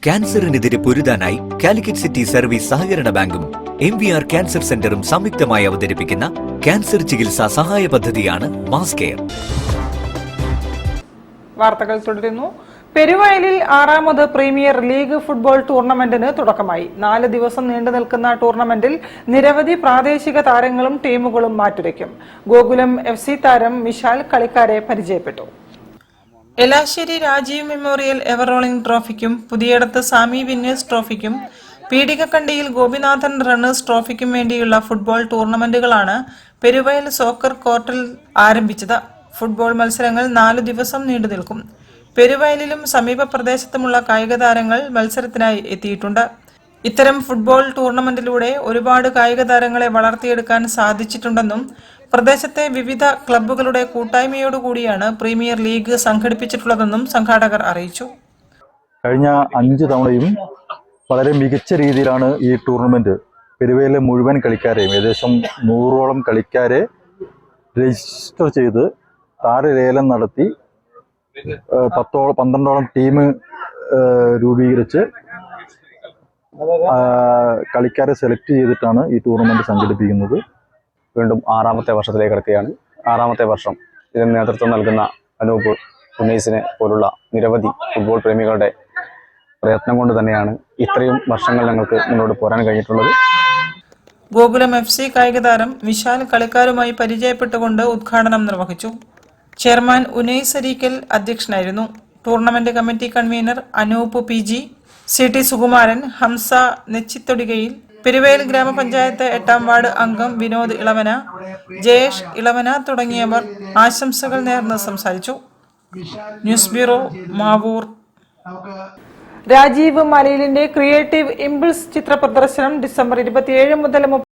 ക്യാൻസറിനെതിരെ പൊരുതാനായി Calicut city service സഹകരണ ബാങ്കും MVR cancer സെന്ററും സംയുക്തമായി അവതരിപ്പിക്കുന്ന ക്യാൻസർ ചികിത്സാ സഹായ പദ്ധതിയാണ് മാസ് കെയർ. വാർത്തകൾ തുടരുന്നു. പെരുവയലിൽ 6ാമത് പ്രീമിയർ ലീഗ് ഫുട്ബോൾ ടൂർണമെന്റിന് തുടക്കമായി. 4 ദിവസം നീണ്ടു നിൽക്കുന്ന ടൂർണമെന്റിൽ നിരവധി പ്രാദേശിക താരങ്ങളും ടീമുകളും മാറ്റുരയ്ക്കും. ഗോകുലം FC താരം മിഷാൽ കളിക്കാരെ പരിചയപ്പെട്ടു. Elassery Rajeev memorial ever rolling ട്രോഫിക്കും പുതിയടത്ത് സാമി വിന്നേഴ്സ് ട്രോഫിക്കും പീടികക്കണ്ടിയിൽ ഗോപിനാഥൻ റണ്ണേഴ്സ് ട്രോഫിക്കും വേണ്ടിയുള്ള ഫുട്ബോൾ ടൂർണമെന്റുകളാണ് പെരുവയൽ സോക്കർ കോർട്ടിൽ ആരംഭിച്ചത്. ഫുട്ബോൾ മത്സരങ്ങൾ 4 ദിവസം നീണ്ടു നിൽക്കും. പെരുവയലിലും സമീപ പ്രദേശത്തുമുള്ള കായിക താരങ്ങൾ മത്സരത്തിനായി എത്തിയിട്ടുണ്ട്. ഇത്തരം ഫുട്ബോൾ ടൂർണമെന്റിലൂടെ ഒരുപാട് കായിക താരങ്ങളെ വളർത്തിയെടുക്കാൻ സാധിച്ചിട്ടുണ്ടെന്നും പ്രദേശത്തെ വിവിധ ക്ലബ്ബുകളുടെ കൂട്ടായ്മയോടുകൂടിയാണ് പ്രീമിയർ ലീഗ് സംഘടിപ്പിച്ചിട്ടുള്ളതെന്നും സംഘാടകർ അറിയിച്ചു. കഴിഞ്ഞ 5 തവണയും വളരെ മികച്ച രീതിയിലാണ് ഈ ടൂർണമെന്റ് പെരുവയലിലെ മുഴുവൻ കളിക്കാരെയും ഏകദേശം 100ഓളം കളിക്കാരെ രജിസ്റ്റർ ചെയ്ത് താരലേലം നടത്തി 12ഓളം ടീം രൂപീകരിച്ച് കളിക്കാരെ സെലക്ട് ചെയ്തിട്ടാണ് ഈ ടൂർണമെന്റ് സംഘടിപ്പിക്കുന്നത്. വീണ്ടും 6ാമത്തെ വർഷത്തിലേക്ക് കിടക്കുകയാണ്. 6ാമത്തെ വർഷം ഇതിന് നേതൃത്വം നൽകുന്ന അനൂപ് ഉന്നൈസിനെ പോലുള്ള നിരവധി ഫുട്ബോൾ പ്രേമികളുടെ പ്രയത്നം കൊണ്ട് തന്നെയാണ് ഇത്രയും വർഷങ്ങൾ ഞങ്ങൾക്ക് മുന്നോട്ട് പോരാൻ കഴിഞ്ഞിട്ടുള്ളത്. ഗോകുലം FC കായിക താരം വിശാൽ കളിക്കാരുമായി പരിചയപ്പെട്ടുകൊണ്ട് ഉദ്ഘാടനം നിർവഹിച്ചു. ചെയർമാൻ ഉനൈസ് അരീക്കൽ അധ്യക്ഷനായിരുന്നു. Tournament committee convener Anoop PG, CT Sukumaran, Hamsa നെച്ചിത്തൊടികയിൽ, പെരുവയൽ ഗ്രാമപഞ്ചായത്ത് 8ാം വാർഡ് അംഗം വിനോദ് ഇളവന, ജയേഷ് ഇളവന തുടങ്ങിയവർ ആശംസകൾ നേർന്ന് സംസാരിച്ചു. News bureau, Mavoor. രാജീവ് മലയിലിന്റെ ക്രിയേറ്റീവ് ഇംപിൾസ് ചിത്ര പ്രദർശനം ഡിസംബർ 27 മുതൽ